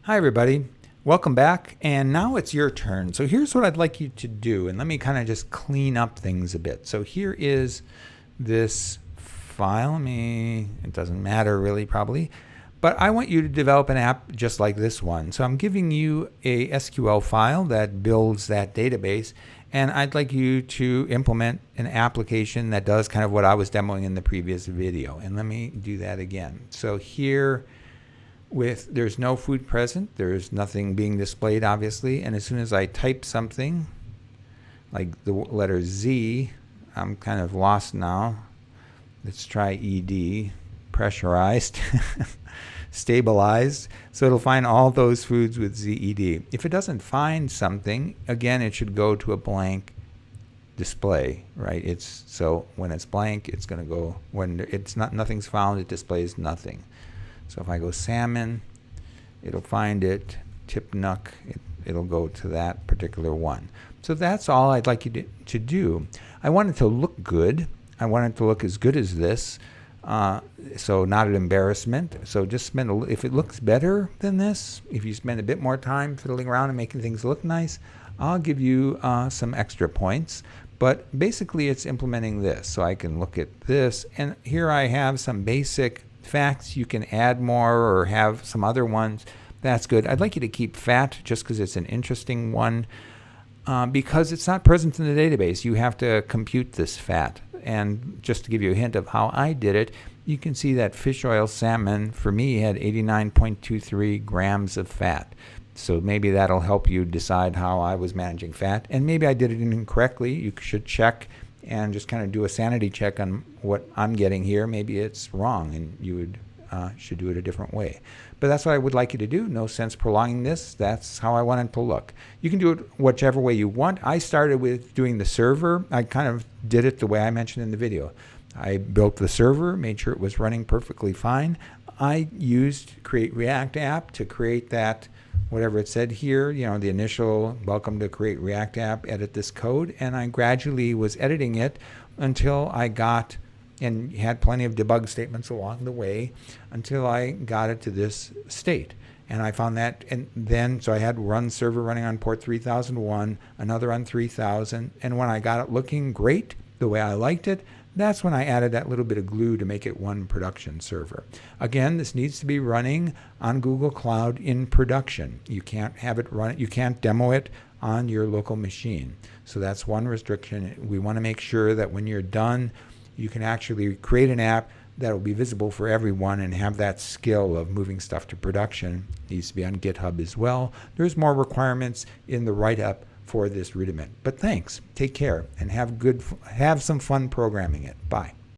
Hi everybody, welcome back, and now it's your turn. So here's what I'd like you to do, and let me kind of just clean up things a bit. So here is this file. It doesn't matter really probably, but I want you to develop an app just like this one. So I'm giving you a SQL file that builds that database, and I'd like you to implement an application that does kind of what I was demoing in the previous video. And let me do that again. So here, there's no food present, there's nothing being displayed obviously, and as soon as I type something like the letter Z, I'm kind of lost now. Let's try ED, pressurized, stabilized, so it'll find all those foods with ZED. If it doesn't find something, again it should go to a blank display, right? So when it's blank, it's going to go, when nothing's found, it displays nothing. So if I go salmon, it'll find it. Tipnuck, it'll go to that particular one. So that's all I'd like you to do. I want it to look good. I want it to look as good as this, so not an embarrassment. So just if it looks better than this, if you spend a bit more time fiddling around and making things look nice, I'll give you some extra points. But basically it's implementing this. So I can look at this, and here I have some basic facts. You can add more or have some other ones. That's good. I'd like you to keep fat just because it's an interesting one, because it's not present in the database. You have to compute this fat. And just to give you a hint of how I did it, you can see that fish oil salmon for me had 89.23 grams of fat. So maybe that'll help you decide how I was managing fat. And maybe I did it incorrectly. You should check and just kind of do a sanity check on what I'm getting here. Maybe it's wrong and you should do it a different way. But that's what I would like you to do. No sense prolonging this. That's how I want it to look. You can do it whichever way you want. I started with doing the server. I kind of did it the way I mentioned in the video. I built the server, made sure it was running perfectly fine. I used Create React App to create that, whatever it said here, the initial welcome to Create React App, edit this code, and I gradually was editing it until I got, and had plenty of debug statements along the way, until I got it to this state. And I found that, and then, so I had run server running on port 3001, another on 3000, and when I got it looking great, the way I liked it, that's when I added that little bit of glue to make it one production server. Again, this needs to be running on Google Cloud in production. You can't have it run, you can't demo it on your local machine. So that's one restriction. We want to make sure that when you're done, you can actually create an app that will be visible for everyone and have that skill of moving stuff to production. It needs to be on GitHub as well. There's more requirements in the write-up for this rudiment. But thanks, take care, and have some fun programming it. Bye.